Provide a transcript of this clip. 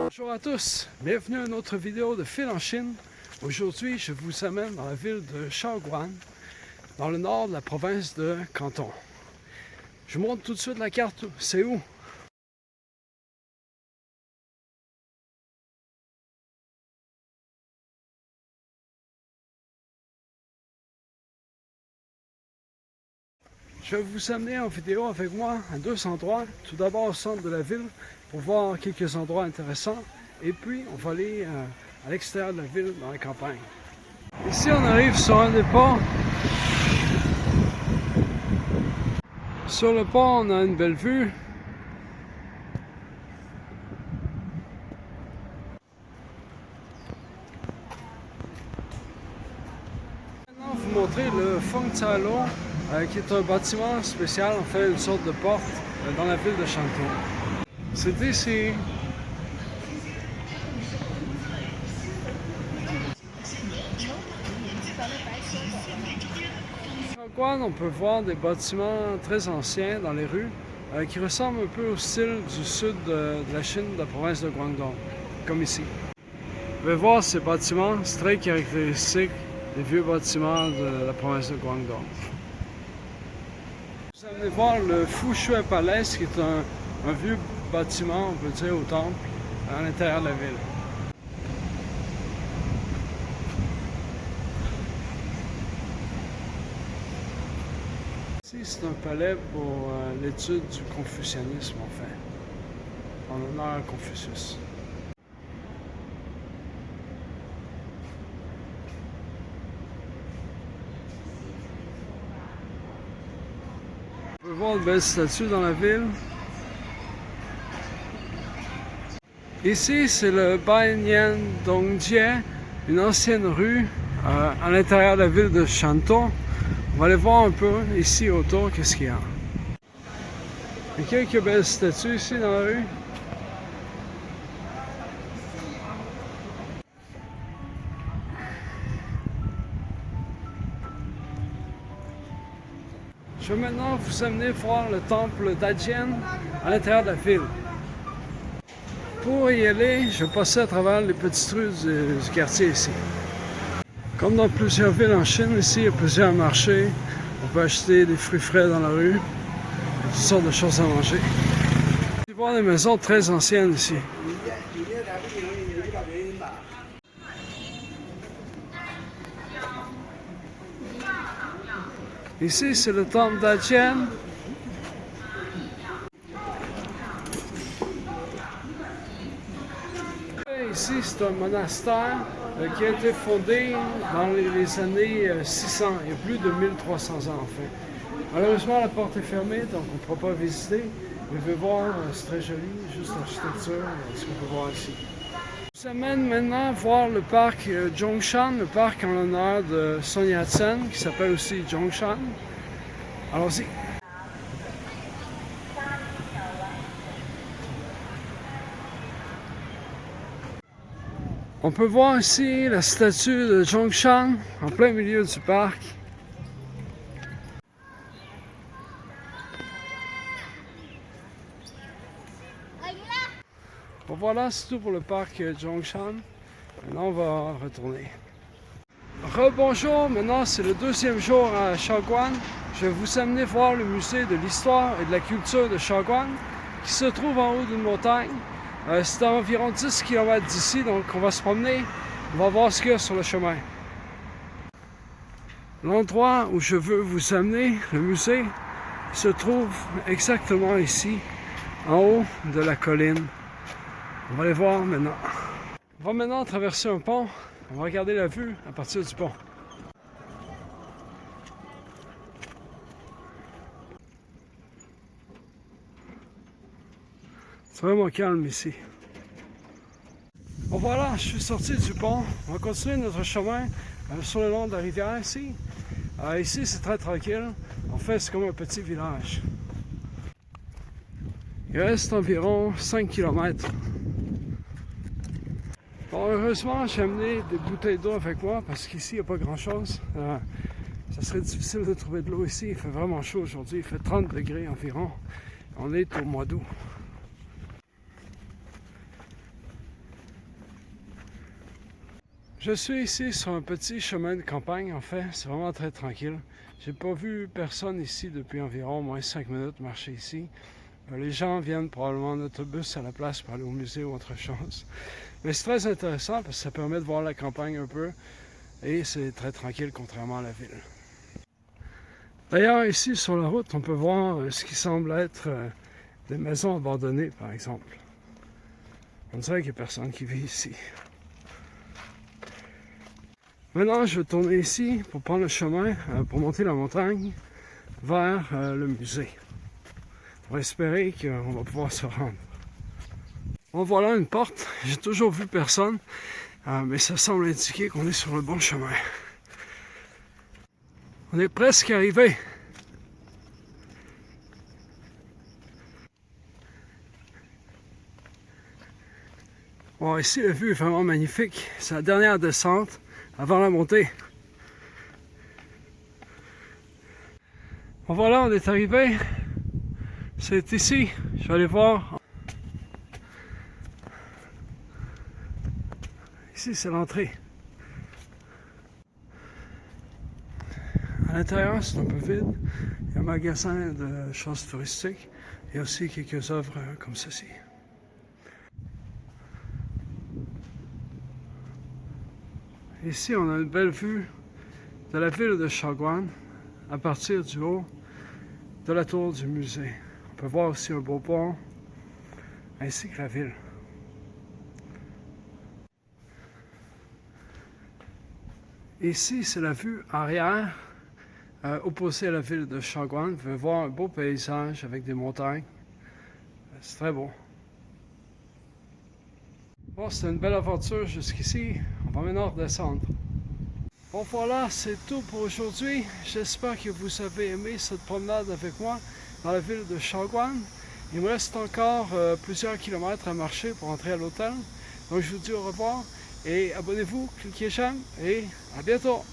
Bonjour à tous, bienvenue à une autre vidéo de Fil en Chine. Aujourd'hui, je vous amène dans la ville de Shaoguan, dans le nord de la province de Canton. Je vous montre tout de suite la carte, c'est où? Je vais vous amener en vidéo avec moi à deux endroits. Tout d'abord au centre de la ville pour voir quelques endroits intéressants. Et puis on va aller à l'extérieur de la ville, dans la campagne. Ici on arrive sur un des ponts. Sur le pont on a une belle vue. Maintenant vous montrer le Feng Cai Lo, qui est un bâtiment spécial, en fait une sorte de porte dans la ville de Shantou. C'est ici. Shaoguan, on peut voir des bâtiments très anciens dans les rues qui ressemblent un peu au style du sud de la Chine, de la province de Guangdong, comme ici. Vous pouvez voir ces bâtiments, c'est très caractéristique des vieux bâtiments de la province de Guangdong. Vous allez voir le Fushui Palace, qui est un vieux bâtiment, on peut dire, au temple, à l'intérieur de la ville. Ici, c'est un palais pour l'étude du confucianisme, en fait, en honneur à Confucius. On peut voir de belles statues dans la ville. Ici, c'est le Bainian Dongjie, une ancienne rue à l'intérieur de la ville de Shantou. On va aller voir un peu ici autour qu'est-ce qu'il y a. Il y a quelques belles statues ici dans la rue. Je vais maintenant vous amener voir le temple d'Ajian à l'intérieur de la ville. Pour y aller, je vais passer à travers les petites rues du quartier ici. Comme dans plusieurs villes en Chine, ici, il y a plusieurs marchés. On peut acheter des fruits frais dans la rue, toutes sortes de choses à manger. On peut voir des maisons très anciennes ici. Ici, c'est le temple d'Ajian. Ici, c'est un monastère qui a été fondé dans les années 600, il y a plus de 1300 ans en fait. Malheureusement, la porte est fermée, donc on ne pourra pas visiter. Mais vous pouvez voir, c'est très joli, juste l'architecture, ce qu'on peut voir ici. Je vous amène maintenant voir le parc Zhongshan, le parc en l'honneur de Sun Yat-sen, qui s'appelle aussi Zhongshan. Allons-y. On peut voir ici la statue de Zhongshan en plein milieu du parc. Bon, voilà, c'est tout pour le parc Zhongshan. Maintenant, on va retourner. Rebonjour, maintenant c'est le deuxième jour à Shaoguan. Je vais vous amener voir le musée de l'histoire et de la culture de Shaoguan, qui se trouve en haut d'une montagne. C'est à environ 10 km d'ici, donc on va se promener, on va voir ce qu'il y a sur le chemin. L'endroit où je veux vous amener, le musée, se trouve exactement ici, en haut de la colline. On va aller voir maintenant. On va maintenant traverser un pont, on va regarder la vue à partir du pont. C'est vraiment calme ici. Bon voilà, je suis sorti du pont. On va continuer notre chemin sur le long de la rivière ici. Ici, c'est très tranquille. En fait, c'est comme un petit village. Il reste environ 5 km. Bon, heureusement, j'ai amené des bouteilles d'eau avec moi parce qu'ici, il n'y a pas grand-chose. Ça serait difficile de trouver de l'eau ici. Il fait vraiment chaud aujourd'hui. Il fait 30 degrés environ. On est au mois d'août. Je suis ici sur un petit chemin de campagne, en fait, c'est vraiment très tranquille. J'ai pas vu personne ici depuis environ au moins 5 minutes marcher ici. Les gens viennent probablement en autobus à la place pour aller au musée ou autre chose. Mais c'est très intéressant parce que ça permet de voir la campagne un peu et c'est très tranquille contrairement à la ville. D'ailleurs, ici sur la route, on peut voir ce qui semble être des maisons abandonnées, par exemple. On dirait qu'il n'y a personne qui vit ici. Maintenant, je vais tourner ici pour prendre le chemin pour monter la montagne vers le musée. On va espérer qu'on va pouvoir se rendre. Bon, voilà une porte. J'ai toujours vu personne, mais ça semble indiquer qu'on est sur le bon chemin. On est presque arrivé. Bon, ici, la vue est vraiment magnifique. C'est la dernière descente avant la montée. Bon, voilà, on est arrivé. C'est ici. Je vais aller voir. Ici, c'est l'entrée. À l'intérieur, c'est un peu vide. Il y a un magasin de choses touristiques. Il y a aussi quelques œuvres comme ceci. Ici, on a une belle vue de la ville de Shawgan à partir du haut de la tour du musée. On peut voir aussi un beau pont ainsi que la ville. Ici, c'est la vue arrière opposée à la ville de Shawgan. Vous pouvez voir un beau paysage avec des montagnes. C'est très beau. Bon, c'était une belle aventure jusqu'ici. On va maintenant redescendre. Bon, voilà, c'est tout pour aujourd'hui. J'espère que vous avez aimé cette promenade avec moi dans la ville de Shawgan. Il me reste encore plusieurs kilomètres à marcher pour entrer à l'hôtel. Donc, je vous dis au revoir et abonnez-vous, cliquez j'aime et à bientôt.